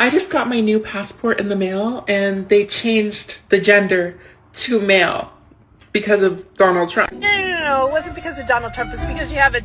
I just got my new passport in the mail and they changed the gender to male because of Donald Trump. No, it wasn't because of Donald Trump. It's because you have a...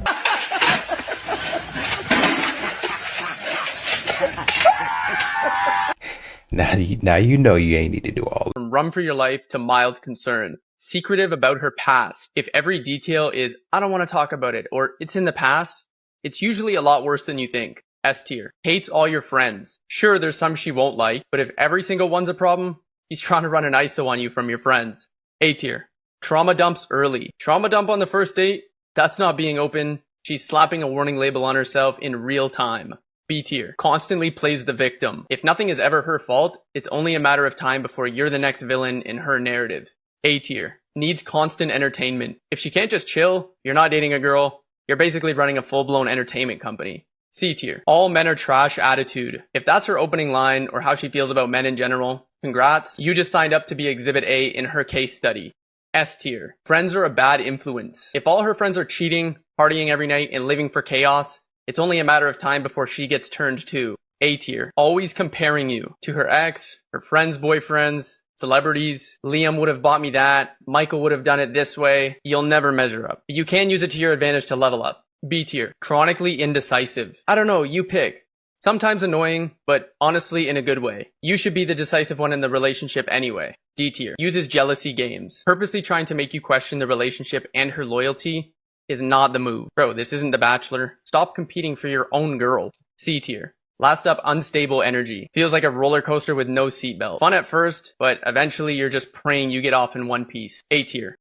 Now you know you ain't need to do all. From run for your life to mild concern. Secretive about her past. If every detail is, I don't want to talk about it, or it's in the past, it's usually a lot worse than you think. S tier. Hates all your friends. Sure, there's some she won't like, but if every single one's a problem, he's trying to run an ISO on you from your friends. A tier. Trauma dumps early. Trauma dump on the first date? That's not being open. She's slapping a warning label on herself in real time. B tier. Constantly plays the victim. If nothing is ever her fault, it's only a matter of time before you're the next villain in her narrative. A tier. Needs constant entertainment. If she can't just chill, you're not dating a girl. You're basically running a full-blown entertainment company. C tier. All men are trash attitude. If that's her opening line or how she feels about men in general, congrats. You just signed up to be Exhibit A in her case study. S tier. Friends are a bad influence. If all her friends are cheating, partying every night, and living for chaos, it's only a matter of time before she gets turned too. A tier. Always comparing you to her ex, her friends' boyfriends, celebrities. Liam would have bought me that. Michael would have done it this way. You'll never measure up. But you can use it to your advantage to level up. B tier. Chronically indecisive. I don't know, you pick. Sometimes annoying, but honestly in a good way. You should be the decisive one in the relationship anyway. D tier. Uses jealousy games. Purposely trying to make you question the relationship and her loyalty is not the move. Bro, this isn't The Bachelor. Stop competing for your own girl. C tier. Last up, unstable energy. Feels like a roller coaster with no seatbelt. Fun at first, but eventually you're just praying you get off in one piece. A tier.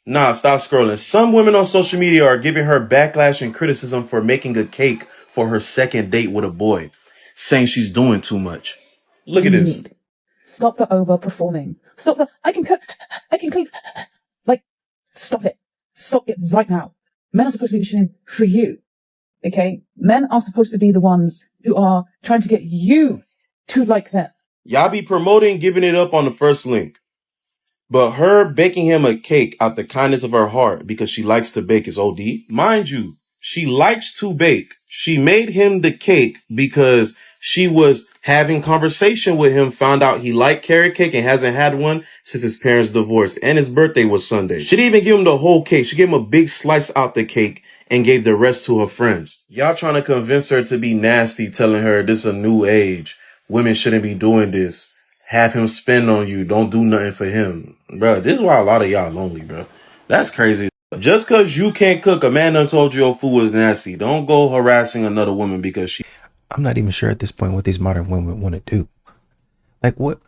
Nah, stop scrolling. Some women on social media are giving her backlash and criticism for making a cake for her second date with a boy, saying she's doing too much. Look at this. Stop the over-performing. Stop the, I can cook, I can clean. Like, stop it. Stop it right now. Men are supposed to be auditioning for you. Okay? Men are supposed to be the ones who are trying to get you to like them. Y'all be promoting giving it up on the first link. But her baking him a cake out the kindness of her heart because she likes to bake is OD. Mind you, she likes to bake. She made him the cake because she was having conversation with him, found out he liked carrot cake and hasn't had one since his parents divorced, and his birthday was Sunday. She didn't even give him the whole cake. She gave him a big slice out the cake and gave the rest to her friends. Y'all trying to convince her to be nasty, telling her this is a new age. Women shouldn't be doing this. Have him spend on you. Don't do nothing for him. Bro, this is why a lot of y'all lonely, bro. That's crazy. Just because you can't cook, a man done told you your food was nasty. Don't go harassing another woman because she... I'm not even sure at this point what these modern women want to do. Like, what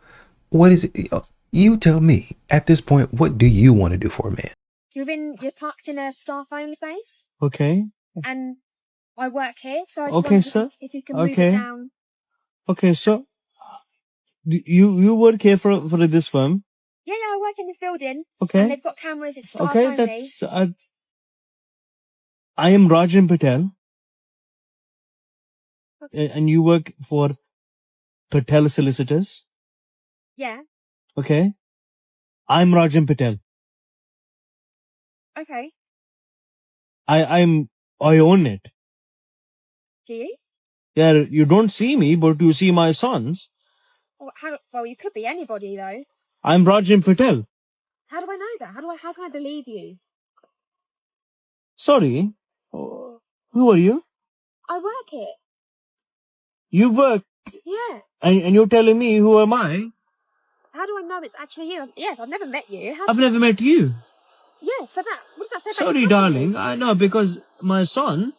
is it? You tell me. At this point, what do you want to do for a man? You're parked in a staff-owned space. Okay. And I work here, so I just wonder if you can move it down. Okay, so you work here for this firm? Yeah, I work in this building. Okay. And they've got cameras, it's staff only. That's... I am Rajan Patel. Okay. And you work for Patel Solicitors? Yeah. Okay. I'm Rajan Patel. Okay. I own it. Do you? Yeah, you don't see me, but you see my sons. Well, you could be anybody, though. I'm Rajan Patel. How do I know that? How can I believe you? Sorry. Who are you? I work here. You work? Yeah. And you're telling me who am I? How do I know it's actually you? Yes, I've never met you. I've never met you. Yeah, so what does that say about Sorry, you? darling. I know, because my son,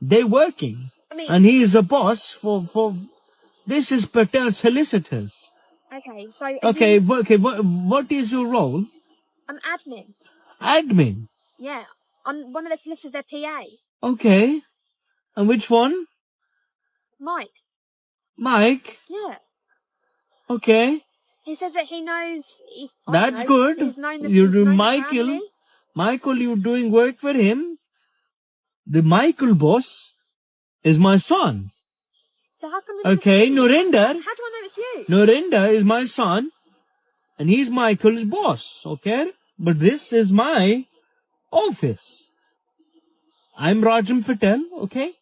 they're working. And he is a boss for this is Patel Solicitors. Okay, so... What is your role? I'm admin. Admin? Yeah, I'm one of the solicitors, their PA. Okay. And which one? Mike. Mike? Yeah. Okay. He says that he knows... That's good. He's known Michael. Michael, you're doing work for him. The Michael boss is my son. So how come Nurinder. How do I know it's you? Nurinder is my son, and he's Michael's boss, okay? But this is my office. I'm Rajan Patel, okay?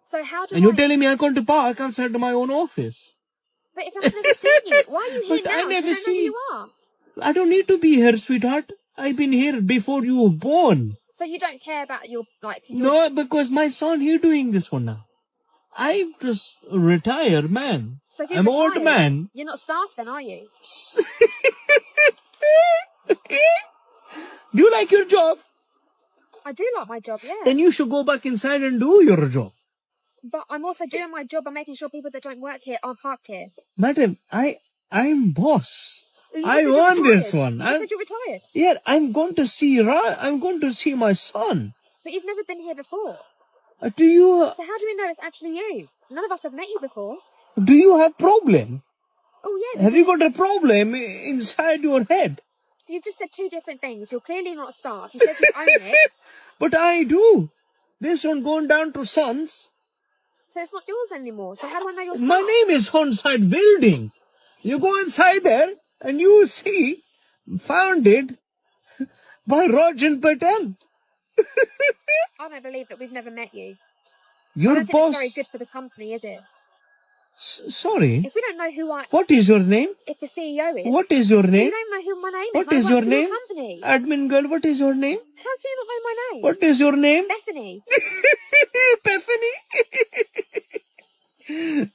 So how do And you're telling me I got to park outside of my own office. But if I've never seen you, why are you here But now? I never You don't know who see. you are. I don't need to be here, sweetheart. I've been here before you were born. So you don't care about your, like... No, because my son here doing this one now. I'm just a retired man. So if you're I'm retired, old man. You're not staff then, are you? Do you like your job? I do like my job, yeah. Then you should go back inside and do your job. But I'm also doing my job by making sure people that don't work here are parked here. Madam, I'm boss. You I said you're own this retired. one. You said you're retired. Yeah, I'm going to see my son. But you've never been here before. Do you So how do we know it's actually you? None of us have met you before. have problem? Oh, yeah. Have you got a problem inside your head? You've just said two different things. You're clearly not staff. You said you own it. But I do. This one going down to sons. So it's not yours anymore. So how do I know you're staff? My name is Honside Building. You go inside there and you see founded by Rajan Patel. I don't believe that we've never met you. I Your don't think boss. it's very good for the company, is it? Sorry. If we don't know who What is your name? if the CEO is... What is your If name? you don't know who my name is, What I is work your for name? company. Admin girl, what is your name? How do you not know my name? What is your name? Bethany. Bethany.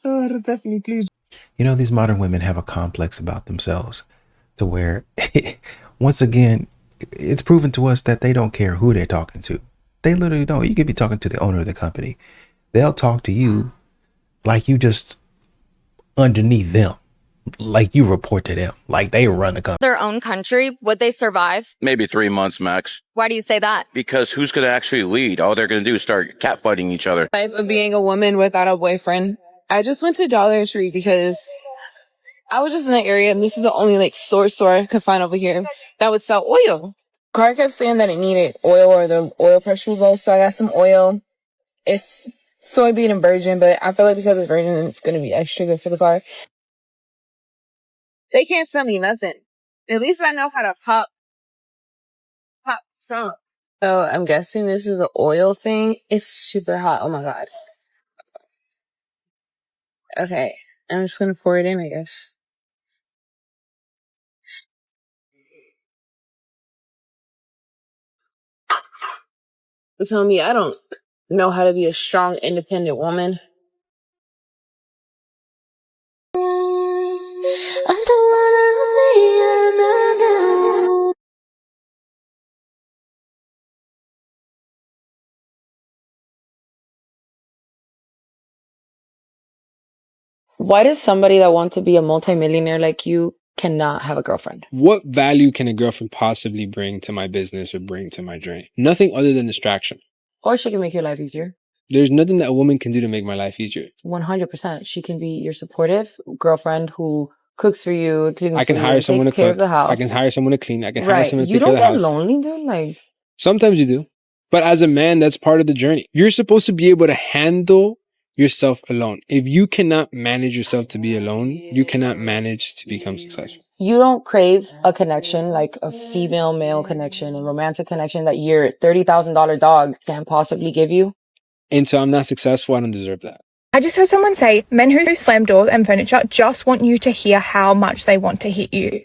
Oh, Bethany, please. You know, these modern women have a complex about themselves to where, once again, it's proven to us that they don't care who they're talking to. They literally don't. You could be talking to the owner of the company. They'll talk to you like you just underneath them, like you report to them, like they run the company. Their own country, would they survive? Maybe 3 months max. Why do you say that? Because who's going to actually lead? All they're going to do is start catfighting each other. Type of being a woman without a boyfriend. I just went to Dollar Tree because I was just in the area and this is the only store I could find over here that would sell oil. Car kept saying that it needed oil or the oil pressure was low, so I got some oil. It's soybean and virgin, but I feel like because it's virgin, it's going to be extra good for the car. They can't sell me nothing. At least I know how to pop trunk. So I'm guessing this is an oil thing. It's super hot. Oh my God. Okay. I'm just going to pour it in, I guess. You're telling me I don't know how to be a strong, independent woman? Why does somebody that wants to be a multimillionaire like you cannot have a girlfriend? What value can a girlfriend possibly bring to my business or bring to my journey? Nothing other than distraction. Or she can make your life easier. There's nothing that a woman can do to make my life easier. 100%. She can be your supportive girlfriend who cooks for you, cleans I can for hire you, someone to takes care cook. of the house. I can hire someone to clean. I can hire someone to You take care don't of the get house. lonely, dude? Like, sometimes you do. But as a man, that's part of the journey. You're supposed to be able to handle yourself alone. If you cannot manage yourself to be alone, you cannot manage to become successful. you don't crave a connection, like a female-male connection, a romantic connection that your $30,000 dog can't possibly give you. Until I'm not successful, I don't deserve that. I just heard someone say men who slam doors and furniture just want you to hear how much they want to hit you.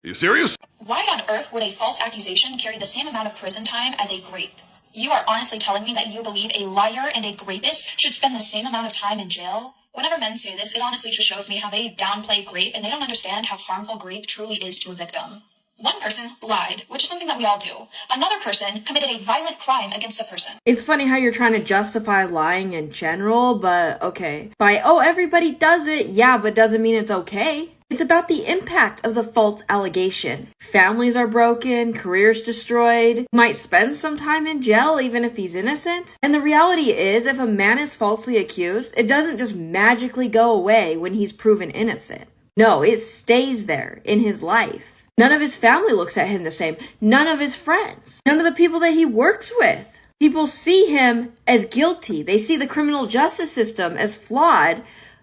Are you serious? Why on earth would a false accusation carry the same amount of prison time as a grape? You are honestly telling me that you believe a liar and a rapist should spend the same amount of time in jail? Whenever men say this, it honestly just shows me how they downplay grape and they don't understand how harmful grape truly is to a victim. One person lied, which is something that we all do. Another person committed a violent crime against a person. It's funny how you're trying to justify lying in general, but okay. Everybody does it, yeah, but doesn't mean it's okay. It's about the impact of the false allegation. Families are broken, careers destroyed, might spend some time in jail even if he's innocent. And the reality is, if a man is falsely accused, it doesn't just magically go away when he's proven innocent. No, it stays there in his life. None of his family looks at him the same. None of his friends. None of the people that he works with. People see him as guilty. They see the criminal justice system as flawed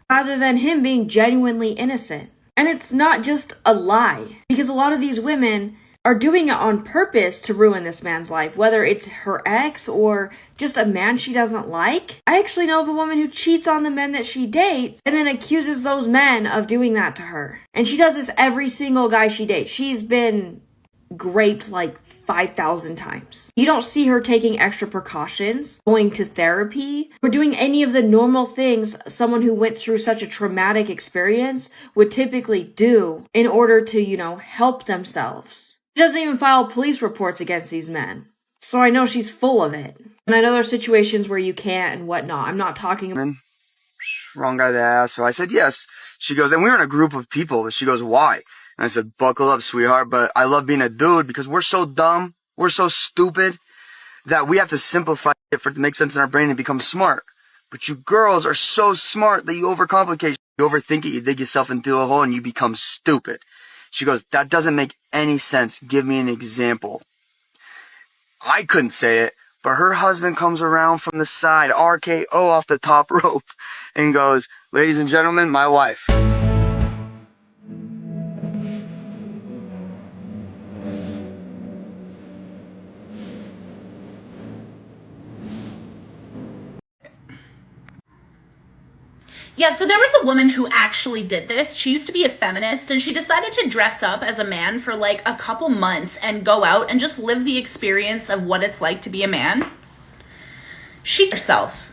rather than him being genuinely innocent. And it's not just a lie, because a lot of these women, are doing it on purpose to ruin this man's life, whether it's her ex or just a man she doesn't like. I actually know of a woman who cheats on the men that she dates and then accuses those men of doing that to her. And she does this every single guy she dates. She's been raped like 5,000 times. You don't see her taking extra precautions, going to therapy, or doing any of the normal things someone who went through such a traumatic experience would typically do in order to, you know, help themselves. She doesn't even file police reports against these men. So I know she's full of it. And I know there's situations where you can't and whatnot. I'm not talking about... Wrong guy to ask. So I said yes. She goes, and we were in a group of people. She goes, why? And I said, buckle up, sweetheart, but I love being a dude because we're so dumb, we're so stupid, that we have to simplify it for it to make sense in our brain and become smart. But you girls are so smart that you overcomplicate. You overthink it, you dig yourself into a hole, and you become stupid. She goes, that doesn't make any sense. Give me an example. I couldn't say it, but her husband comes around from the side, RKO off the top rope, and goes, ladies and gentlemen, my wife. Yeah, so there was a woman who actually did this. She used to be a feminist, and she decided to dress up as a man for like a couple months and go out and just live the experience of what it's like to be a man. She herself.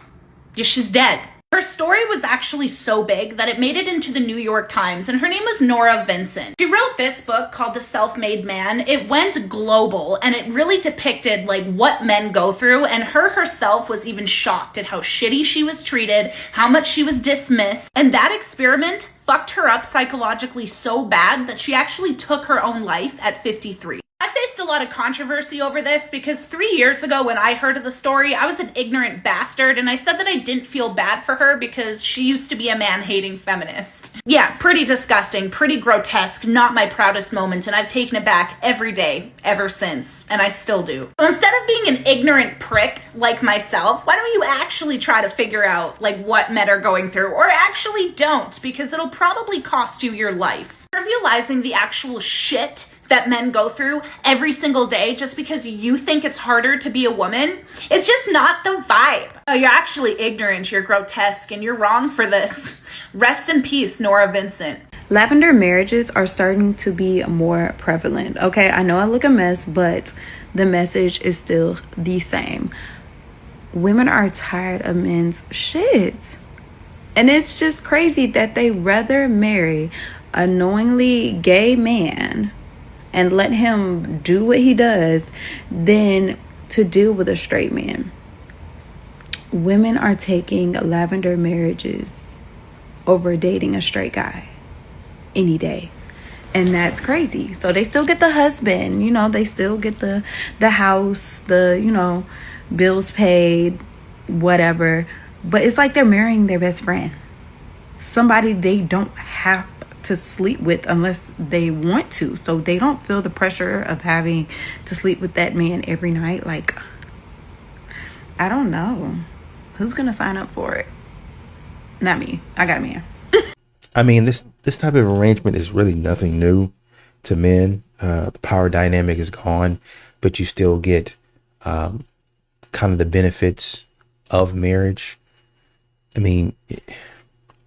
Yeah, she's dead. Her story was actually so big that it made it into the New York Times, and her name was Nora Vincent. She wrote this book called The Self-Made Man. It went global, and it really depicted like what men go through, and her herself was even shocked at how shitty she was treated, how much she was dismissed, and that experiment fucked her up psychologically so bad that she actually took her own life at 53. I faced a lot of controversy over this because 3 years ago when I heard of the story, I was an ignorant bastard, and I said that I didn't feel bad for her because she used to be a man-hating feminist. Yeah, pretty disgusting, pretty grotesque, not my proudest moment, and I've taken it back every day ever since, and I still do. So instead of being an ignorant prick like myself, why don't you actually try to figure out like what men are going through, or actually don't, because it'll probably cost you your life. Realizing the actual shit that men go through every single day just because you think it's harder to be a woman, it's just not the vibe. Oh, you're actually ignorant, you're grotesque, and you're wrong for this. Rest in peace, Nora Vincent. Lavender marriages are starting to be more prevalent. Okay, I know I look a mess, but the message is still the same. Women are tired of men's shit. And it's just crazy that they rather marry a knowingly gay man and let him do what he does than to deal with a straight man. Women are taking lavender marriages over dating a straight guy any day. And that's crazy. So they still get the husband, you know, they still get the house, the, you know, bills paid, whatever. But it's like they're marrying their best friend. Somebody they don't have to sleep with unless they want to. So they don't feel the pressure of having to sleep with that man every night. Like, I don't know. Who's going to sign up for it? Not me. I got a man. I mean, this type of arrangement is really nothing new to men. The power dynamic is gone, but you still get kind of the benefits of marriage. I mean,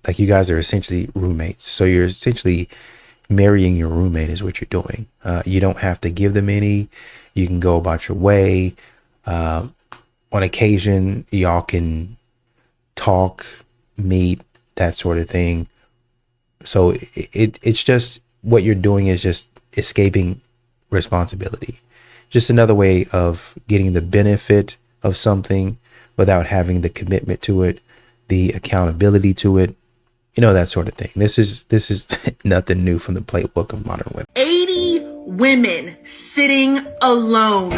like, you guys are essentially roommates. So you're essentially marrying your roommate is what you're doing. You don't have to give them any. You can go about your way. On occasion, y'all can talk, meet, that sort of thing. So it's just, what you're doing is just escaping responsibility. Just another way of getting the benefit of something without having the commitment to it, the accountability to it, you know, that sort of thing. This is nothing new from the playbook of modern women. 80 women sitting alone,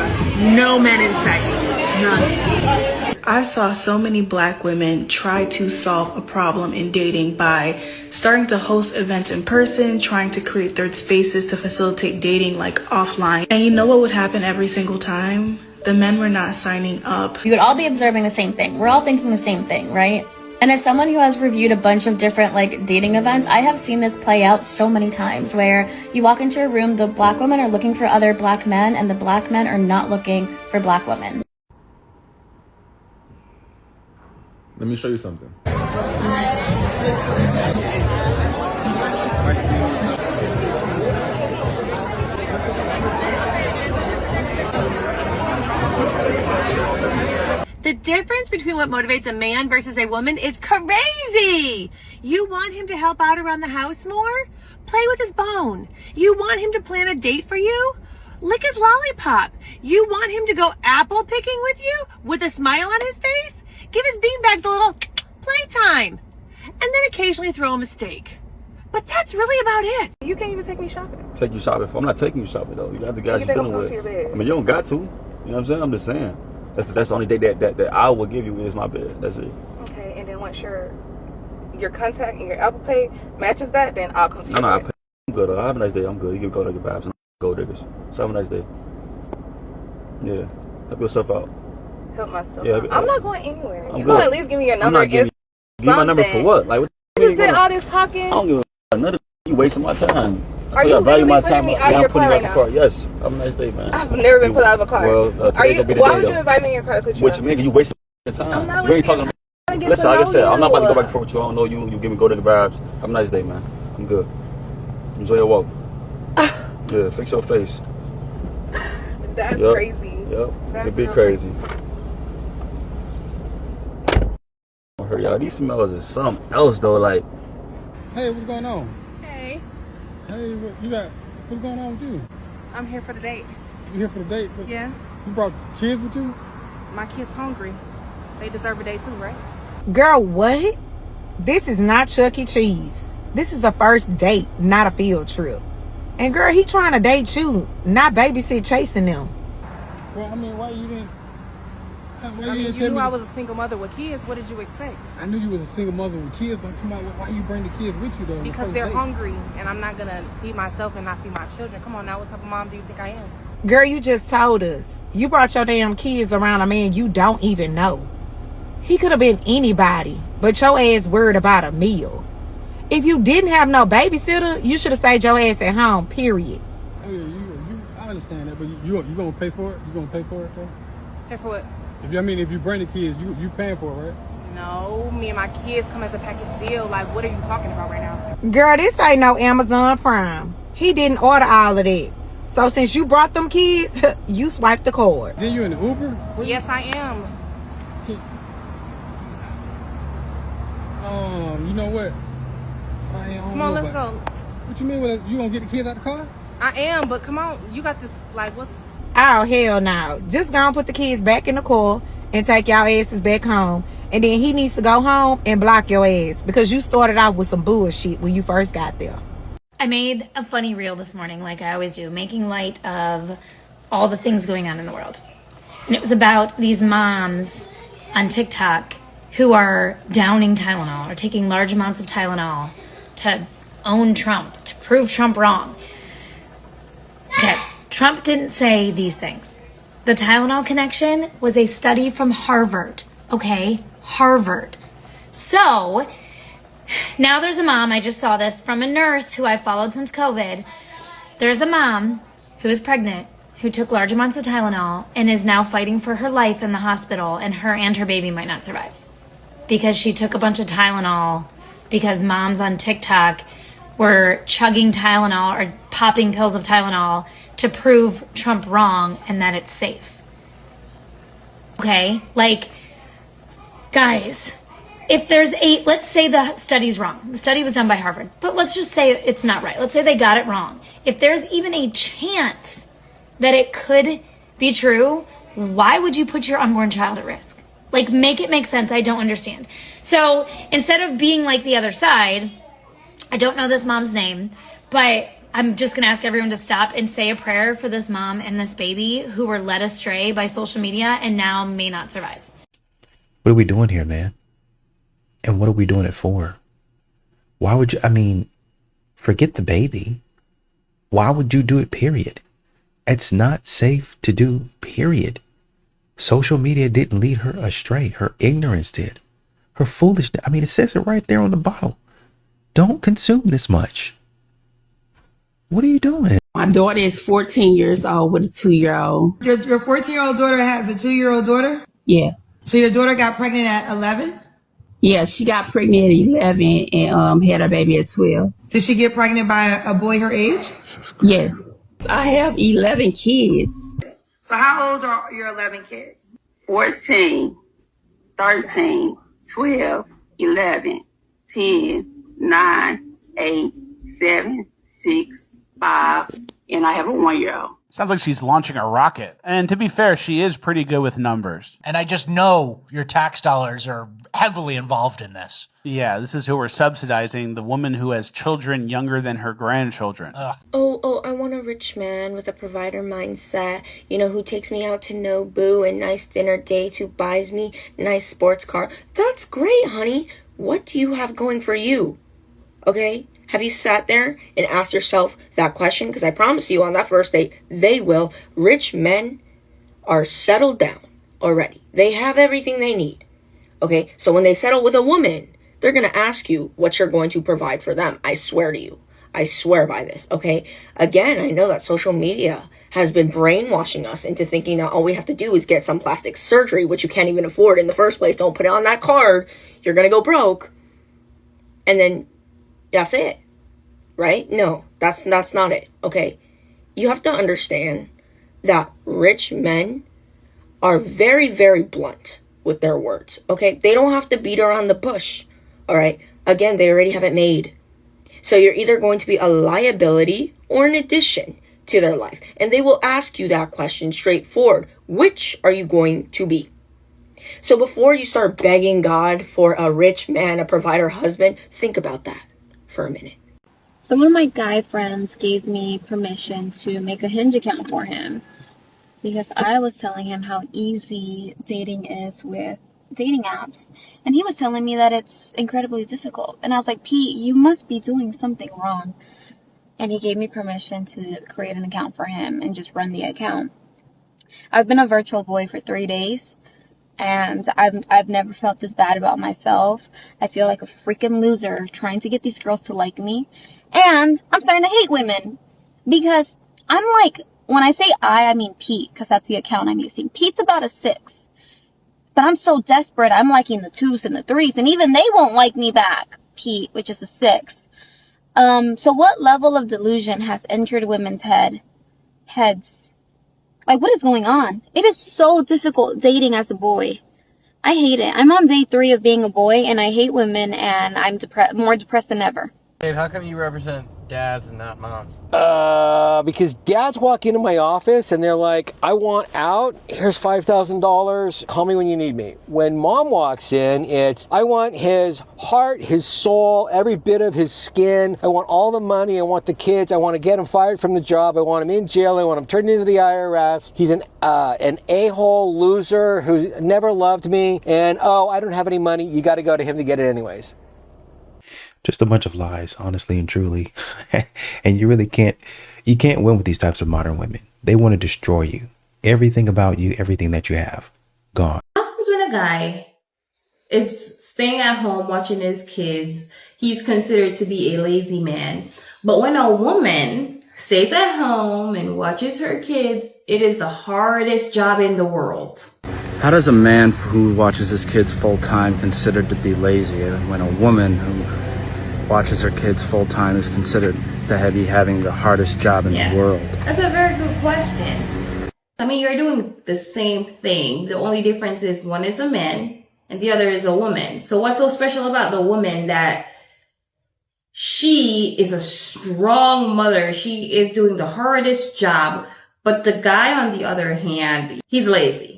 no men in sight, none. I saw so many Black women try to solve a problem in dating by starting to host events in person, trying to create third spaces to facilitate dating like offline. And you know what would happen every single time? The men were not signing up. We would all be observing the same thing. We're all thinking the same thing, right? And as someone who has reviewed a bunch of different like dating events, I have seen this play out so many times where you walk into a room, the black women are looking for other black men and the black men are not looking for black women. Let me show you something. The difference between what motivates a man versus a woman is crazy. You want him to help out around the house more? Play with his bone. You want him to plan a date for you? Lick his lollipop. You want him to go apple picking with you with a smile on his face? Give his beanbags a little playtime. And then occasionally throw him a steak. But that's really about it. You can't even take me shopping. Take you shopping. I'm not taking you shopping though. You got the guys you're dealing with. I mean, you don't got to. You know what I'm saying? I'm just saying. That's the only day that I will give you is my bed. That's it. Okay, and then once your contact and your Apple Pay matches that, then I'll come to you. No, I'm good. Have a nice day. I'm good. You can go to your vibes and go diggers. So have a nice day. Yeah. Help yourself out. Help myself. Yeah, out. I'm not going anywhere. I'm You good. gonna at least give me your number. I'm not giving you my number for what? Like what? You just did all this talking. I don't give a none of you wasting my time. Are you value my putting time. me out of your car right now? Yes. Have a nice day, man. I've never been put out of a car. Well, Are you? Why would you invite me in your car? Which means you wasting your time. I'm not you ain't talking. Listen, like I said, I'm not about to go back and forth with you. I don't know you. You give me go to the vibes. Have a nice day, man. I'm good. Enjoy your walk. Yeah, fix your face. That's crazy. Yep. That's It'd be real crazy. Y'all, these females is something else though. Like, hey, what's going on? Hey. Hey, what's going on with you? I'm here for the date. You here for the date? Yeah. You brought kids with you? My kid's hungry. They deserve a date too, right? Girl, what? This is not Chuck E. Cheese. This is a first date, not a field trip. And girl, he trying to date you, not babysit chasing them. Well, I mean, why you didn't You knew I was a single mother with kids. What did you expect? I knew you was a single mother with kids, but why you bring the kids with you though? Because they're hungry, and I'm not gonna feed myself and not feed my children. Come on now, what type of mom do you think I am? Girl, you just told us. You brought your damn kids around a man you don't even know. He could have been anybody, but your ass worried about a meal. If you didn't have no babysitter, you should have stayed your ass at home, period. Oh yeah, I understand that, but you gonna pay for it? You gonna pay for it though? Pay for what? If you bring the kids, you paying for it, right? No, me and my kids come as a package deal. Like, what are you talking about right now? Girl, this ain't no Amazon Prime. He didn't order all of that. So since you brought them kids, you swiped the card. Then you in the Uber? Yes, I am. You know what? Come on, let's go. What you mean? You gonna get the kids out the car? I am, but come on. You got this, like, what's... Oh, hell no. Just gonna put the kids back in the car and take y'all asses back home. And then he needs to go home and block your ass because you started off with some bullshit when you first got there. I made a funny reel this morning, like I always do, making light of all the things going on in the world. And it was about these moms on TikTok who are downing Tylenol or taking large amounts of Tylenol to own Trump, to prove Trump wrong. Okay, Trump didn't say these things. The Tylenol connection was a study from Harvard, okay? Harvard. So, now there's a mom, I just saw this, from a nurse who I followed since COVID. There's a mom who is pregnant, who took large amounts of Tylenol and is now fighting for her life in the hospital, and her baby might not survive. Because she took a bunch of Tylenol because moms on TikTok were chugging Tylenol or popping pills of Tylenol to prove Trump wrong and that it's safe. Okay? Like, guys, if there's let's say the study's wrong. The study was done by Harvard, but let's just say it's not right. Let's say they got it wrong. If there's even a chance that it could be true, why would you put your unborn child at risk? Like, make it make sense. I don't understand. So instead of being like the other side, I don't know this mom's name, but I'm just going to ask everyone to stop and say a prayer for this mom and this baby who were led astray by social media and now may not survive. What are we doing here, man? And what are we doing it for? Why would you, forget the baby. Why would you do it, period? It's not safe to do, period. Social media didn't lead her astray. Her ignorance did. Her foolishness. I mean, it says it right there on the bottle. Don't consume this much. What are you doing? My daughter is 14 years old with a 2-year-old. Your 14-year-old daughter has a 2-year-old daughter? Yeah. So your daughter got pregnant at 11? Yeah, she got pregnant at 11 and had her baby at 12. Did she get pregnant by a boy her age? Yes. I have 11 kids. So how old are your 11 kids? 14, 13, 12, 11, 10, 9, 8, 7, 6, 5, and I have a 1-year-old. Sounds like she's launching a rocket. And to be fair, she is pretty good with numbers. And I just know your tax dollars are heavily involved in this. Yeah, this is who we're subsidizing, the woman who has children younger than her grandchildren. Oh, I want a rich man with a provider mindset, you know, who takes me out to Nobu and nice dinner dates, who buys me nice sports car. That's great, honey. What do you have going for you? Okay? Have you sat there and asked yourself that question? Because I promise you on that first date, they will. Rich men are settled down already. They have everything they need. Okay? So when they settle with a woman, they're going to ask you what you're going to provide for them. I swear to you. I swear by this. Okay? Again, I know that social media has been brainwashing us into thinking that all we have to do is get some plastic surgery, which you can't even afford in the first place. Don't put it on that card. You're going to go broke. And then that's it. Right? No, that's not it. Okay? You have to understand that rich men are very, very blunt with their words. Okay? They don't have to beat around the bush. All right? Again, they already have it made. So you're either going to be a liability or an addition to their life. And they will ask you that question straightforward. Which are you going to be? So before you start begging God for a rich man, a provider husband, think about that for a minute. So one of my guy friends gave me permission to make a Hinge account for him because I was telling him how easy dating is with dating apps. And he was telling me that it's incredibly difficult. And I was like, Pete, you must be doing something wrong. And he gave me permission to create an account for him and just run the account. I've been a virtual boy for 3 days. And I've never felt this bad about myself. I feel like a freaking loser trying to get these girls to like me. And I'm starting to hate women because I'm like, when I say I mean Pete, because that's the account I'm using. Pete's about a 6. But I'm so desperate, I'm liking the 2s and the 3s, and even they won't like me back, Pete, which is a 6. So what level of delusion has entered women's heads? Like, what is going on? It is so difficult dating as a boy. I hate it. I'm on day 3 of being a boy, and I hate women, and I'm more depressed than ever. Dave, how come you represent dads and not moms? Because dads walk into my office and they're like, I want out, here's $5,000, call me when you need me. When mom walks in, it's, I want his heart, his soul, every bit of his skin. I want all the money, I want the kids, I want to get him fired from the job, I want him in jail, I want him turned into the IRS. He's an a-hole loser who never loved me, and oh, I don't have any money, you got to go to him to get it anyways. Just a bunch of lies, honestly and truly. And you really can't win with these types of modern women. They want to destroy you. Everything about you, everything that you have, gone. What happens when a guy is staying at home watching his kids? He's considered to be a lazy man. But when a woman stays at home and watches her kids, it is the hardest job in the world. How does a man who watches his kids full-time considered to be lazy when a woman who watches her kids full-time is considered to be having the hardest job in the world? That's a very good question. I mean, you're doing the same thing. The only difference is one is a man and the other is a woman. So what's so special about the woman that she is a strong mother? She is doing the hardest job, but the guy, on the other hand, he's lazy.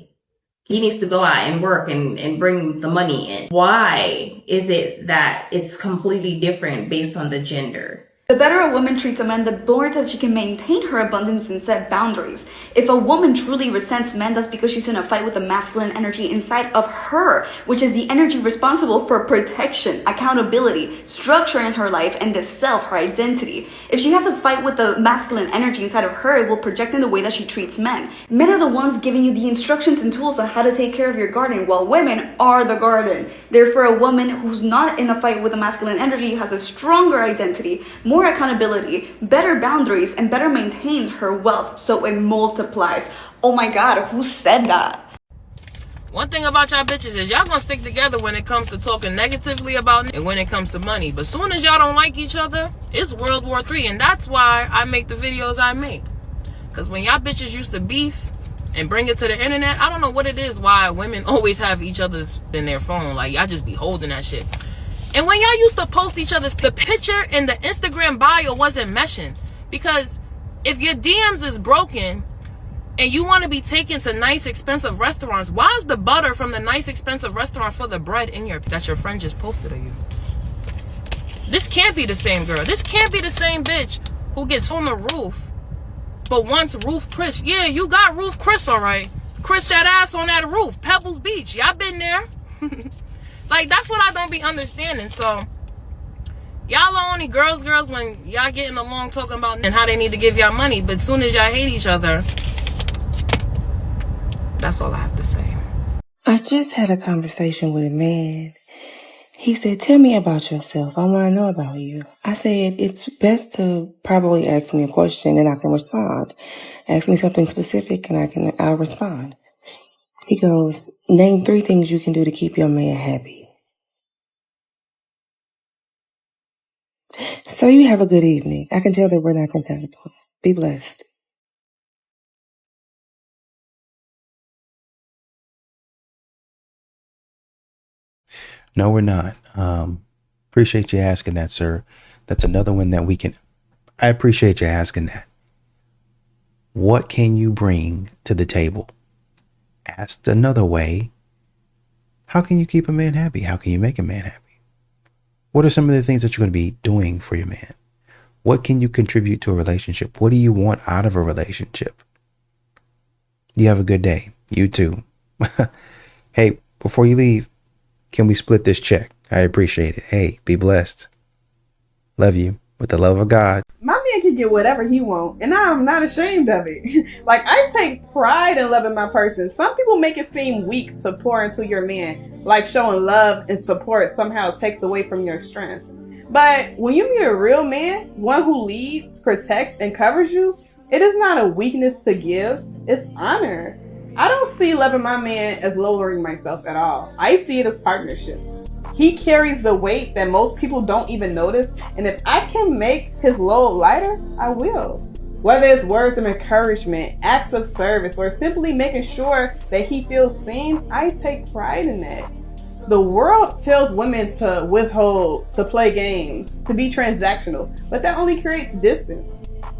He needs to go out and work and bring the money in. Why is it that it's completely different based on the gender? The better a woman treats a man, the more that she can maintain her abundance and set boundaries. If a woman truly resents men, that's because she's in a fight with the masculine energy inside of her, which is the energy responsible for protection, accountability, structure in her life, and the self, her identity. If she has a fight with the masculine energy inside of her, it will project in the way that she treats men. Men are the ones giving you the instructions and tools on how to take care of your garden, while women are the garden. Therefore, a woman who's not in a fight with the masculine energy has a stronger identity, more accountability, better boundaries, and better maintains her wealth, so it multiplies. Oh my god, who said that? One thing about y'all bitches is y'all gonna stick together when it comes to talking negatively about and when it comes to money. But soon as y'all don't like each other, it's World War III. And that's why I make the videos I make. Because when y'all bitches used to beef and bring it to the internet, I don't know what it is why women always have each other's in their phone. Like, y'all just be holding that shit. And when y'all used to post each other's, the picture in the Instagram bio wasn't meshing. Because if your DMs is broken and you want to be taken to nice, expensive restaurants, why is the butter from the nice, expensive restaurant for the bread in that your friend just posted of you? This can't be the same girl. This can't be the same bitch who gets on the roof but wants Roof Chris. Yeah, you got Roof Chris, all right. Chris that ass on that roof. Pebbles Beach. Y'all been there. Like, that's what I don't be understanding. So, y'all are only girls when y'all getting along talking about and how they need to give y'all money. But soon as y'all hate each other, that's all I have to say. I just had a conversation with a man. He said, tell me about yourself. I want to know about you. I said, it's best to probably ask me a question and I can respond. Ask me something specific and I'll respond. He goes, name 3 things you can do to keep your man happy. So you have a good evening. I can tell that we're not compatible. Be blessed. No, we're not. Appreciate you asking that, sir. That's another one that we can. I appreciate you asking that. What can you bring to the table? Asked another way, how can you keep a man happy? How can you make a man happy? What are some of the things that you're going to be doing for your man? What can you contribute to a relationship? What do you want out of a relationship? You have a good day. You too. Hey, before you leave, can we split this check? I appreciate it. Hey, be blessed. Love you with the love of God. My man can get whatever he wants, and I'm not ashamed of it. Like, I take pride in loving my person. Some people make it seem weak to pour into your man, like showing love and support somehow takes away from your strength. But when you meet a real man, one who leads, protects, and covers you, it is not a weakness to give, it's honor. I don't see loving my man as lowering myself at all. I see it as partnership. He carries the weight that most people don't even notice, and if I can make his load lighter, I will. Whether it's words of encouragement, acts of service, or simply making sure that he feels seen, I take pride in that. The world tells women to withhold, to play games, to be transactional, but that only creates distance.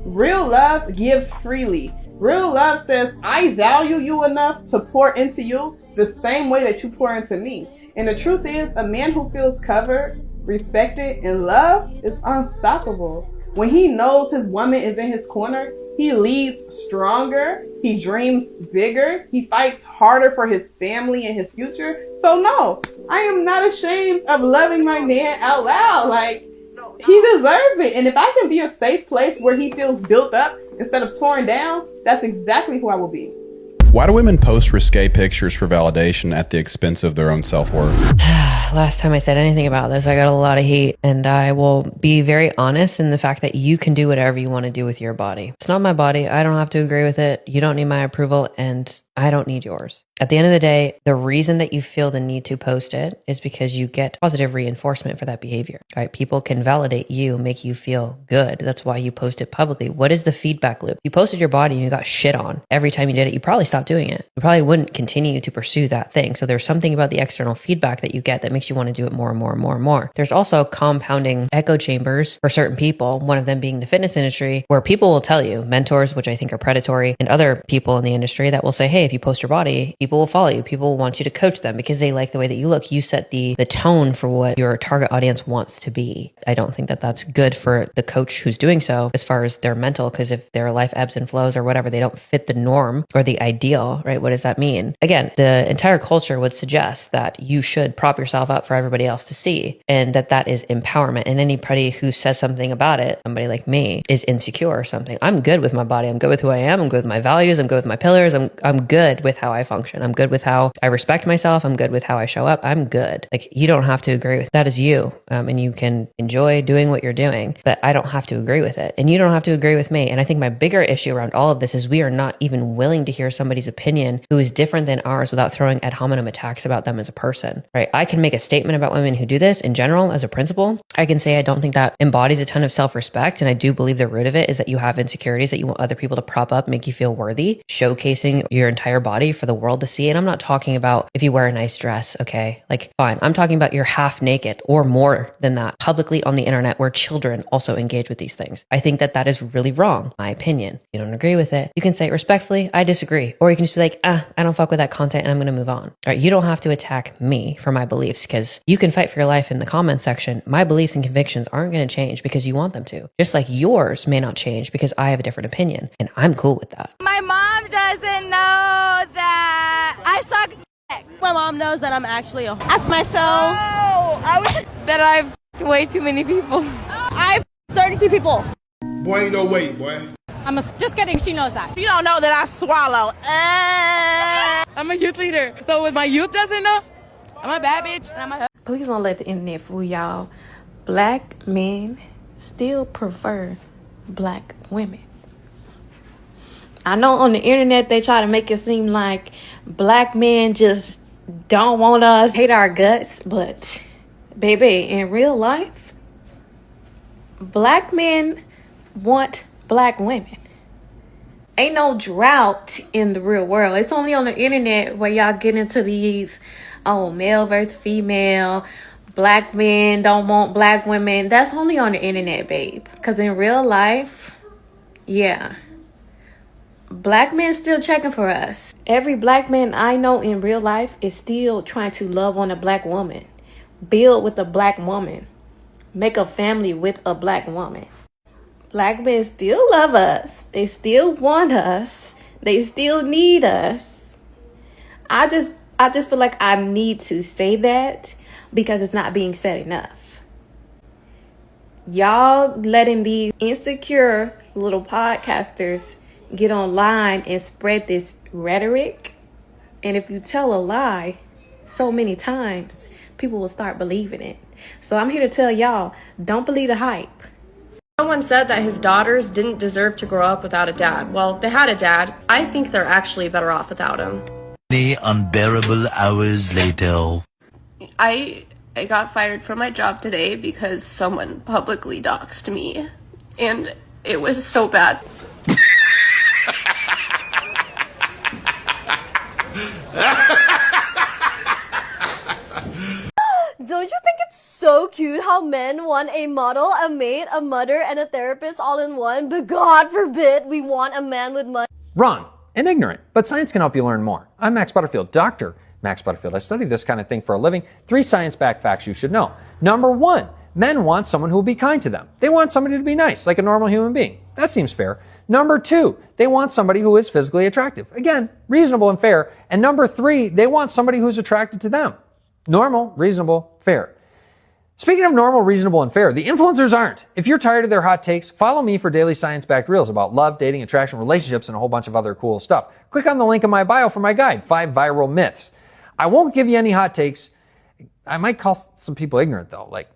Real love gives freely. Real love says, I value you enough to pour into you the same way that you pour into me. And the truth is, a man who feels covered, respected, and loved is unstoppable. When he knows his woman is in his corner, he leads stronger, he dreams bigger, he fights harder for his family and his future. So no, I am not ashamed of loving my man out loud. Like, he deserves it. And if I can be a safe place where he feels built up instead of torn down, that's exactly who I will be. Why do women post risque pictures for validation at the expense of their own self-worth? Last time I said anything about this, I got a lot of heat, and I will be very honest in the fact that you can do whatever you want to do with your body. It's not my body. I don't have to agree with it. You don't need my approval, and I don't need yours. At the end of the day, the reason that you feel the need to post it is because you get positive reinforcement for that behavior, right? People can validate you, make you feel good. That's why you post it publicly. What is the feedback loop? You posted your body and you got shit on every time you did it. You probably stopped doing it. You probably wouldn't continue to pursue that thing. So there's something about the external feedback that you get that makes you want to do it more and more and more and more. There's also compounding echo chambers for certain people, one of them being the fitness industry, where people will tell you, mentors, which I think are predatory, and other people in the industry that will say, hey, if you post your body, people will follow you. People will want you to coach them because they like the way that you look. You set the tone for what your target audience wants to be. I don't think that that's good for the coach who's doing so as far as their mental, because if their life ebbs and flows or whatever, they don't fit the norm or the ideal, right? What does that mean? Again, the entire culture would suggest that you should prop yourself up for everybody else to see, and that is empowerment. And anybody who says something about it, somebody like me, is insecure or something. I'm good with my body. I'm good with who I am. I'm good with my values. I'm good with my pillars. I'm good with how I function. I'm good with how I respect myself. I'm good with how I show up. I'm good. Like, you don't have to agree with that. Is you. And you can enjoy doing what you're doing, but I don't have to agree with it. And you don't have to agree with me. And I think my bigger issue around all of this is we are not even willing to hear somebody's opinion who is different than ours without throwing ad hominem attacks about them as a person, right? I can make a statement about women who do this in general as a principle. I can say I don't think that embodies a ton of self-respect. And I do believe the root of it is that you have insecurities that you want other people to prop up, make you feel worthy, showcasing your entire body for the world to see. And I'm not talking about if you wear a nice dress, okay? Like, fine. I'm talking about you're half naked or more than that publicly on the internet where children also engage with these things. I think that that is really wrong, my opinion. You don't agree with it, you can say respectfully, I disagree. Or you can just be like, I don't fuck with that content and I'm going to move on. All right, you don't have to attack me for my beliefs, because you can fight for your life in the comment section. My beliefs and convictions aren't going to change because you want them to. Just like yours may not change because I have a different opinion, and I'm cool with that. My mom doesn't know that I suck dick. My mom knows that I'm actually a F myself. That I've f***ed way too many people. I've f***ed 32 people. Boy, ain't no way, boy. Just kidding, she knows that. You don't know that I swallow. I'm a youth leader. So if my youth doesn't know, I'm a bad bitch. And I'm a... Please don't let the internet fool y'all. Black men still prefer black women. I know on the internet they try to make it seem like black men just don't want us, hate our guts, but baby, in real life, black men want black women. Ain't no drought in the real world. It's only on the internet where y'all get into these, male versus female, black men don't want black women. That's only on the internet, babe. Because in real life, yeah, black men still checking for us. Every black man I know in real life is still trying to love on a black woman, build with a black woman, make a family with a black woman. Black men still love us. They still want us. They still need us. I just feel like I need to say that because it's not being said enough. Y'all letting these insecure little podcasters get online and spread this rhetoric. And if you tell a lie so many times, people will start believing it. So I'm here to tell y'all, don't believe the hype. Someone said that his daughters didn't deserve to grow up without a dad. Well, they had a dad. I think they're actually better off without him. The unbearable hours later. I got fired from my job today because someone publicly doxed me. And it was so bad. Don't you think it's so cute how men want a model, a maid, a mother, and a therapist all in one? But God forbid we want a man with money. Wrong and ignorant, but science can help you learn more. I'm Max Butterfield, Dr. Max Butterfield. I study this kind of thing for a living. 3 science-backed facts you should know. Number 1, men want someone who will be kind to them. They want somebody to be nice, like a normal human being. That seems fair. Number 2, they want somebody who is physically attractive. Again, reasonable and fair. And number 3, they want somebody who's attracted to them. Normal, reasonable, fair. Speaking of normal, reasonable, and fair, the influencers aren't. If you're tired of their hot takes, follow me for daily science-backed reels about love, dating, attraction, relationships, and a whole bunch of other cool stuff. Click on the link in my bio for my guide, 5 Viral Myths. I won't give you any hot takes. I might call some people ignorant, though. Like,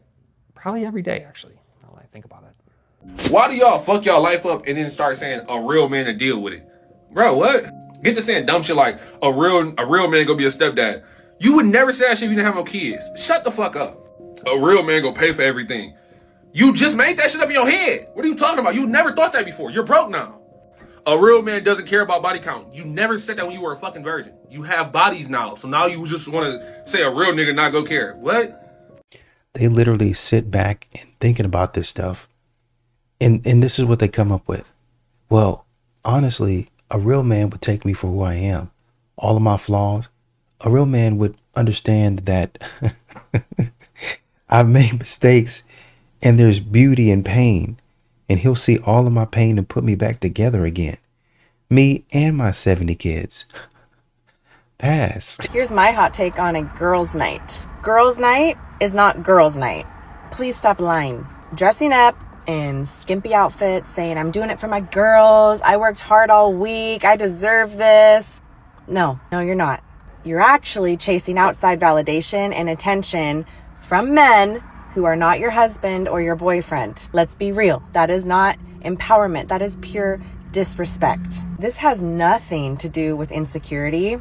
probably every day, actually, now that I think about it. Why do y'all fuck y'all life up and then start saying a real man to deal with it? Bro, what? Get to saying dumb shit like a real man gonna be a stepdad. You would never say that shit if you didn't have no kids. Shut the fuck up. A real man gonna pay for everything. You just made that shit up in your head. What are you talking about? You never thought that before. You're broke now. A real man doesn't care about body count. You never said that when you were a fucking virgin. You have bodies now. So now you just want to say a real nigga not go care. What? They literally sit back and thinking about this stuff. And this is what they come up with. Well, honestly, a real man would take me for who I am. all of my flaws, a real man would understand that I've made mistakes and there's beauty in pain, and he'll see all of my pain and put me back together again. Me and my 70 kids. Pass. Here's my hot take on a girls' night. Girls' night is not girls' night. Please stop lying. Dressing up in skimpy outfits, saying I'm doing it for my girls, I worked hard all week, I deserve this. No, you're not. You're actually chasing outside validation and attention from men who are not your husband or your boyfriend. Let's be real. That is not empowerment. That is pure disrespect. This has nothing to do with insecurity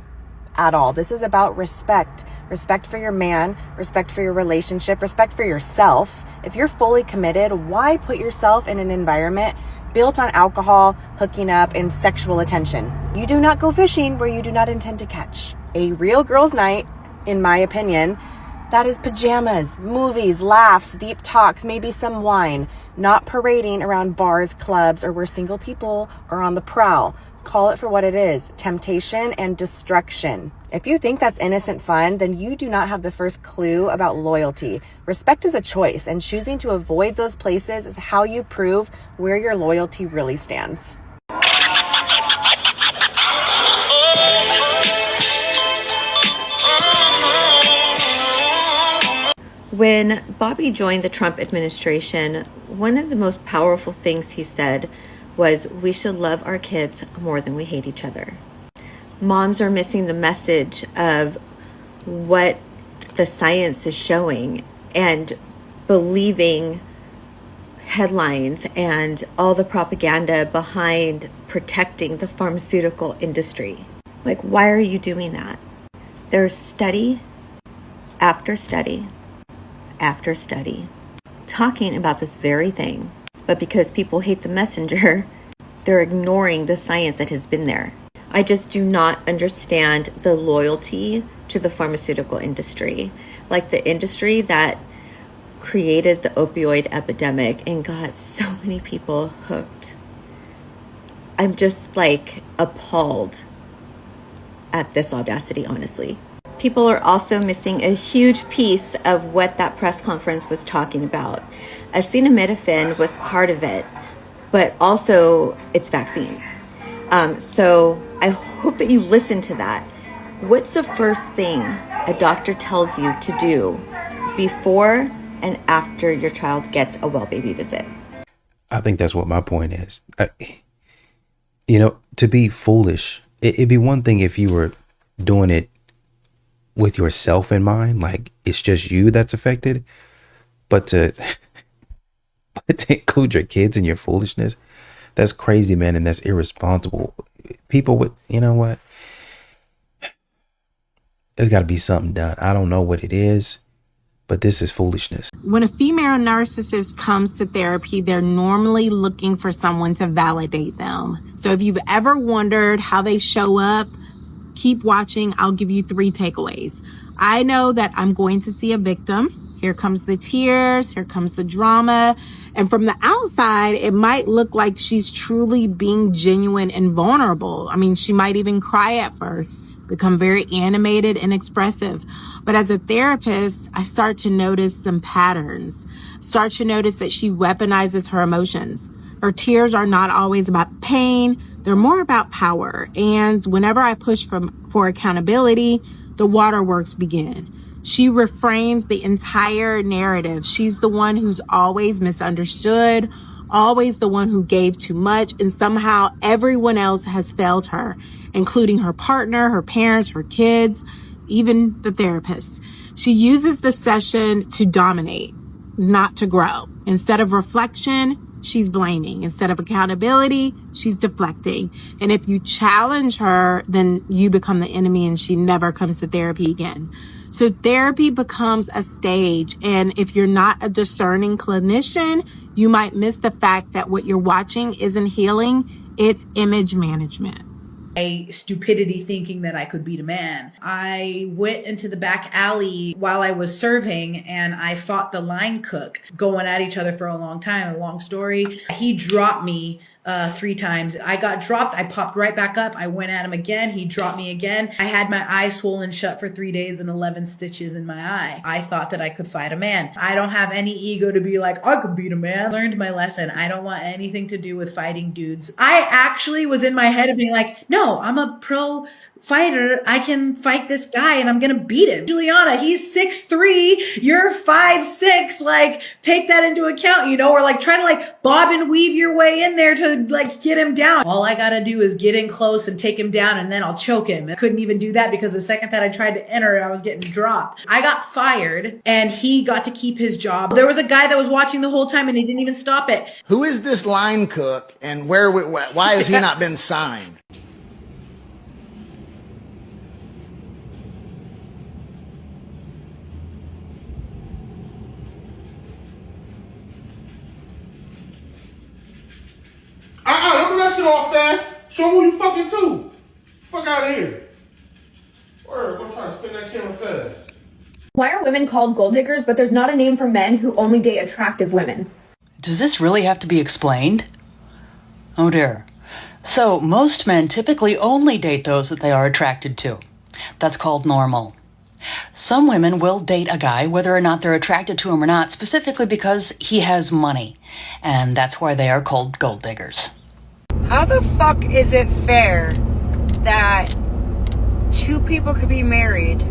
at all. This is about respect. Respect for your man, respect for your relationship, respect for yourself. If you're fully committed, why put yourself in an environment built on alcohol, hooking up, and sexual attention? You do not go fishing where you do not intend to catch. A real girls' night, in my opinion, that is pajamas, movies, laughs, deep talks, maybe some wine, not parading around bars, clubs, or where single people are on the prowl. Call it for what it is, temptation and destruction. If you think that's innocent fun, then you do not have the first clue about loyalty. Respect is a choice, and choosing to avoid those places is how you prove where your loyalty really stands. When Bobby joined the Trump administration, one of the most powerful things he said was, we should love our kids more than we hate each other. Moms are missing the message of what the science is showing and believing headlines and all the propaganda behind protecting the pharmaceutical industry. Like, why are you doing that? There's study after study after study talking about this very thing, but because people hate the messenger, they're ignoring the science that has been there. I just do not understand the loyalty to the pharmaceutical industry, like the industry that created the opioid epidemic and got so many people hooked. I'm just like appalled at this audacity, honestly. People are also missing a huge piece of what that press conference was talking about. Acetaminophen was part of it, but also it's vaccines. So I hope that you listen to that. What's the first thing a doctor tells you to do before and after your child gets a well baby visit? I think that's what my point is. To be foolish, it'd be one thing if you were doing it with yourself in mind, like it's just you that's affected, but to include your kids in your foolishness, that's crazy, man, and that's irresponsible. People with, you know what? There's got to be something done. I don't know what it is, but this is foolishness. When a female narcissist comes to therapy, they're normally looking for someone to validate them. So if you've ever wondered how they show up, keep watching. I'll give you 3 takeaways. I know that I'm going to see a victim. Here comes the tears. Here comes the drama. And from the outside, it might look like she's truly being genuine and vulnerable. I mean, she might even cry at first, become very animated and expressive. But as a therapist, I start to notice some patterns. Start to notice that she weaponizes her emotions. Her tears are not always about pain. They're more about power. And whenever I push for accountability, the waterworks begin. She reframes the entire narrative. She's the one who's always misunderstood, always the one who gave too much, and somehow everyone else has failed her, including her partner, her parents, her kids, even the therapist. She uses the session to dominate, not to grow. Instead of reflection, she's blaming. Instead of accountability, she's deflecting. And if you challenge her, then you become the enemy and she never comes to therapy again. So therapy becomes a stage. And if you're not a discerning clinician, you might miss the fact that what you're watching isn't healing, it's image management. stupidity thinking that I could beat a man. I went into the back alley while I was serving and I fought the line cook, going at each other for a long time. A long story. He dropped me 3 times. I got dropped. I popped right back up. I went at him again. He dropped me again. I had my eye swollen shut for 3 days and 11 stitches in my eye. I thought that I could fight a man. I don't have any ego to be like, I could beat a man. Learned my lesson. I don't want anything to do with fighting dudes. I actually was in my head of being like, no, I'm a pro fighter. I can fight this guy and I'm gonna beat him. Juliana, he's 6'3", you're 5'6", like take that into account, you know, or like trying to like bob and weave your way in there to like get him down. All I gotta do is get in close and take him down and then I'll choke him. I couldn't even do that because the second that I tried to enter, I was getting dropped. I got fired and he got to keep his job. There was a guy that was watching the whole time and he didn't even stop it. Who is this line cook and why has he not been signed? Don't do that shit all fast. Show me who you fucking to. Fuck out of here. Word, I'm trying to spin that camera fast. Why are women called gold diggers, but there's not a name for men who only date attractive women? Does this really have to be explained? Oh dear. So, most men typically only date those that they are attracted to. That's called normal. Some women will date a guy whether or not they're attracted to him or not, specifically because he has money. And that's why they are called gold diggers. How the fuck is it fair that 2 people could be married,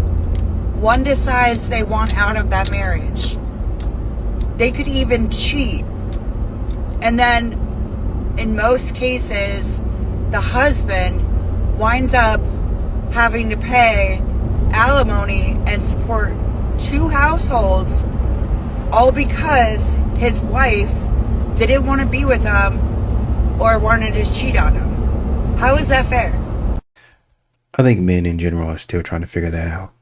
one decides they want out of that marriage, they could even cheat, and then in most cases the husband winds up having to pay alimony and support 2 households, all because his wife didn't want to be with him or wanted to cheat on him? How is that fair? I think men in general are still trying to figure that out.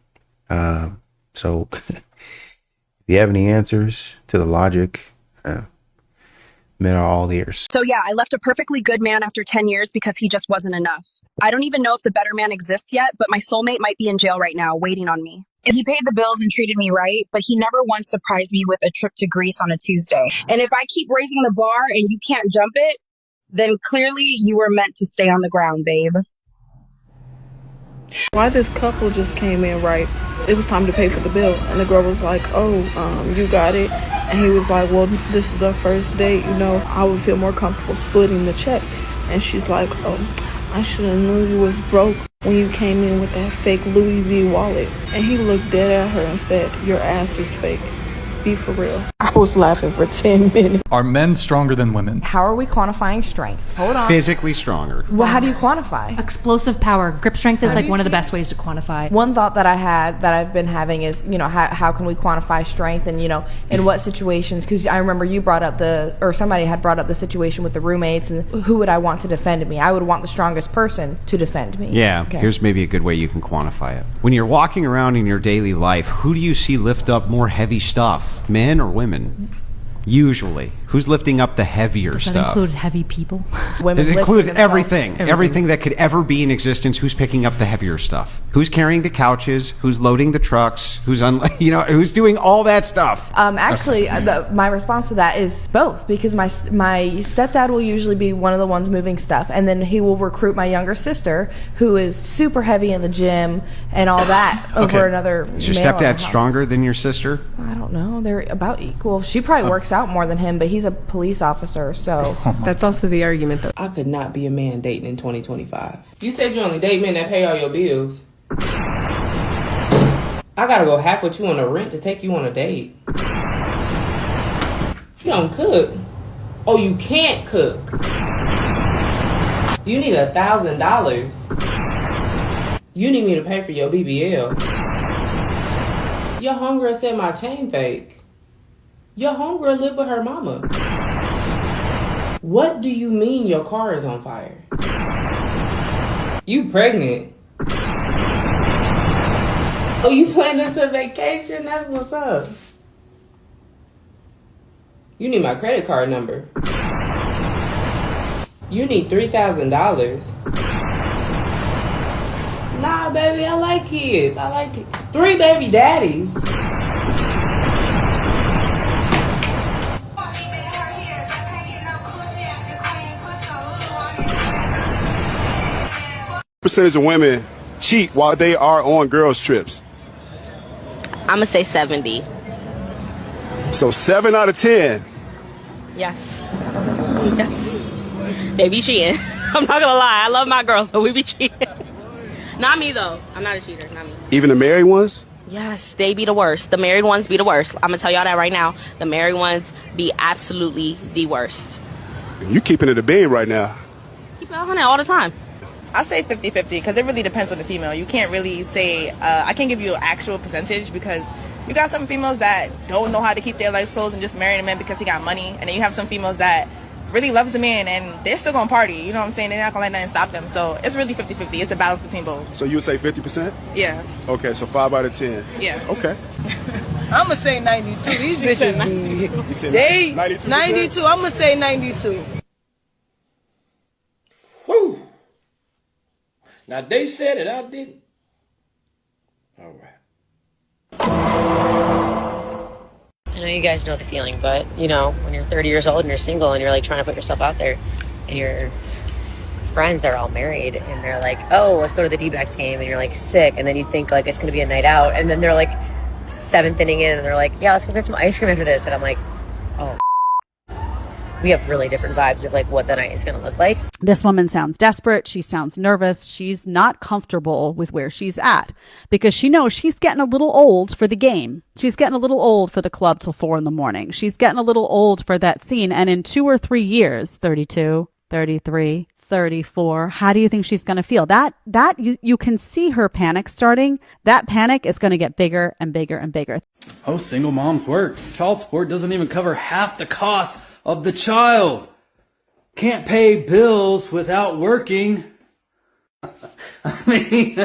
So if you have any answers to the logic, men are all ears. So yeah, I left a perfectly good man after 10 years because he just wasn't enough. I don't even know if the better man exists yet, but my soulmate might be in jail right now waiting on me. He paid the bills and treated me right, but he never once surprised me with a trip to Greece on a Tuesday. And if I keep raising the bar and you can't jump it, then clearly you were meant to stay on the ground, babe. Why this couple just came in right, it was time to pay for the bill, and the girl was like, you got it, and he was like, well, this is our first date, you know, I would feel more comfortable splitting the check. And she's like, I should have knew you was broke when you came in with that fake Louis V wallet. And he looked dead at her and said, your ass is fake. Be for real. I was laughing for 10 minutes. Are men stronger than women? How are we quantifying strength? Hold on. Physically stronger. Well, how do you quantify? Explosive power. Grip strength is like one of the best ways to quantify. One thought that I've been having is, how can we quantify strength and, in what situations? Because I remember you brought up somebody had brought up the situation with the roommates and who would I want to defend me? I would want the strongest person to defend me. Yeah, okay. Here's maybe a good way you can quantify it. When you're walking around in your daily life, who do you see lift up more heavy stuff? Men or women? Usually. Who's lifting up the heavier Does that stuff? include heavy people? It includes everything. Everything that could ever be in existence. Who's picking up the heavier stuff? Who's carrying the couches? Who's loading the trucks? Who's who's doing all that stuff? Actually, my response to that is both, because my stepdad will usually be one of the ones moving stuff, and then he will recruit my younger sister, who is super heavy in the gym and all that, over another. Is your stepdad stronger than your sister? I don't know. They're about equal. She probably works out more than him, but he's a police officer, so. That's also the argument, though. I could not be a man dating in 2025. You said you only date men that pay all your bills. I gotta go half with you on the rent to take you on a date. You don't cook. Oh, you can't cook. You need $1,000. You need me to pay for your BBL. Your homegirl said my chain fake. Your homegirl lived with her mama. What do you mean your car is on fire? You pregnant? Oh, you planning some vacation? That's what's up. You need my credit card number. You need $3,000. baby. I like kids. I like 3 baby daddies. Percentage of women cheat while they are on girls' trips? I'm gonna say 70. So 7 out of 10. Yes. Yes. They be cheating. I'm not gonna lie. I love my girls, but we be cheating. Not me though. I'm not a cheater. Not me. Even the married ones? Yes, they be the worst. The married ones be the worst. I'm gonna tell y'all that right now. The married ones be absolutely the worst. You keeping it a bean right now. Keep it 100 all the time. I say 50-50 because it really depends on the female. You can't really say, I can't give you an actual percentage because you got some females that don't know how to keep their legs closed and just marry a man because he got money. And then you have some females that really loves a man and they're still going to party. You know what I'm saying? They're not going to let nothing stop them. So it's really 50-50. It's a balance between both. So you would say 50%? Yeah. Okay, so 5 out of 10. Yeah. Okay. I'm going to say 92. These bitches, You said they 92%? 92. I'm going to say 92. Whew. Now they said it, I didn't. All right. I know you guys know the feeling, but you know, when you're 30 years old and you're single and you're like trying to put yourself out there and your friends are all married and they're like, oh, let's go to the D-backs game, and you're like sick, and then you think like it's gonna be a night out, and then they're like 7th inning in and they're like, yeah, let's go get some ice cream after this, and I'm like, oh, we have really different vibes of like what the night is going to look like. This woman sounds desperate. She sounds nervous. She's not comfortable with where she's at because she knows she's getting a little old for the game. She's getting a little old for the club till 4 a.m. She's getting a little old for that scene. And in 2 or 3 years, 32, 33, 34, how do you think she's going to feel? That you can see her panic starting. That panic is going to get bigger and bigger and bigger. Oh, single moms work. Child support doesn't even cover half the cost of the child. Can't pay bills without working. I mean,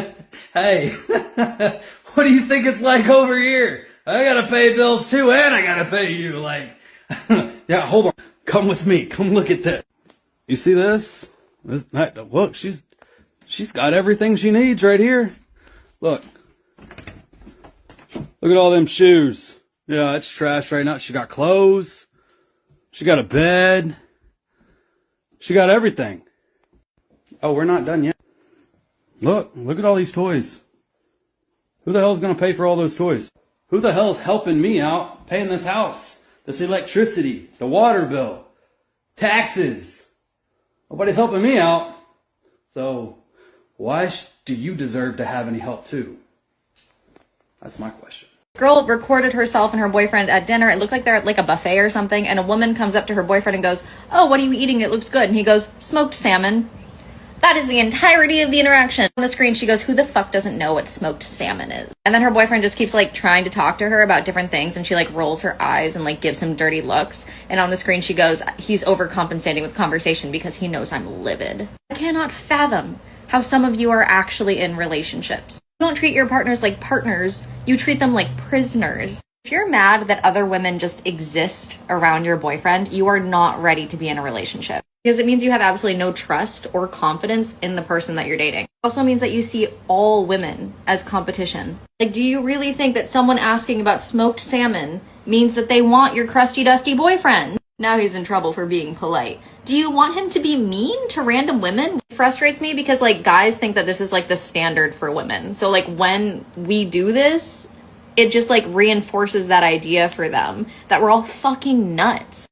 hey, what do you think it's like over here? I gotta pay bills too, and I gotta pay you. Like, yeah, hold on. Come with me. Come look at this. You see this? Look, she's got everything she needs right here. Look. Look at all them shoes. Yeah, it's trash right now. She got clothes. She got a bed. She got everything. Oh, we're not done yet. Look at all these toys. Who the hell is going to pay for all those toys? Who the hell is helping me out paying this house, this electricity, the water bill, taxes? Nobody's helping me out. So why do you deserve to have any help too? That's my question. Girl recorded herself and her boyfriend at dinner. It looked like they're at like a buffet or something, and a woman comes up to her boyfriend and goes, oh, what are you eating? It looks good. And he goes, smoked salmon. That is the entirety of the interaction. On the screen, she goes, who the fuck doesn't know what smoked salmon is? And then her boyfriend just keeps like trying to talk to her about different things, and she like rolls her eyes and like gives him dirty looks. And on the screen, she goes, he's overcompensating with conversation because he knows I'm livid. I cannot fathom how some of you are actually in relationships. You don't treat your partners like partners, you treat them like prisoners. If you're mad that other women just exist around your boyfriend, you are not ready to be in a relationship. Because it means you have absolutely no trust or confidence in the person that you're dating. It also means that you see all women as competition. Like, do you really think that someone asking about smoked salmon means that they want your crusty, dusty boyfriend? Now he's in trouble for being polite. Do you want him to be mean to random women? It frustrates me because like guys think that this is like the standard for women. So like when we do this, it just like reinforces that idea for them that we're all fucking nuts.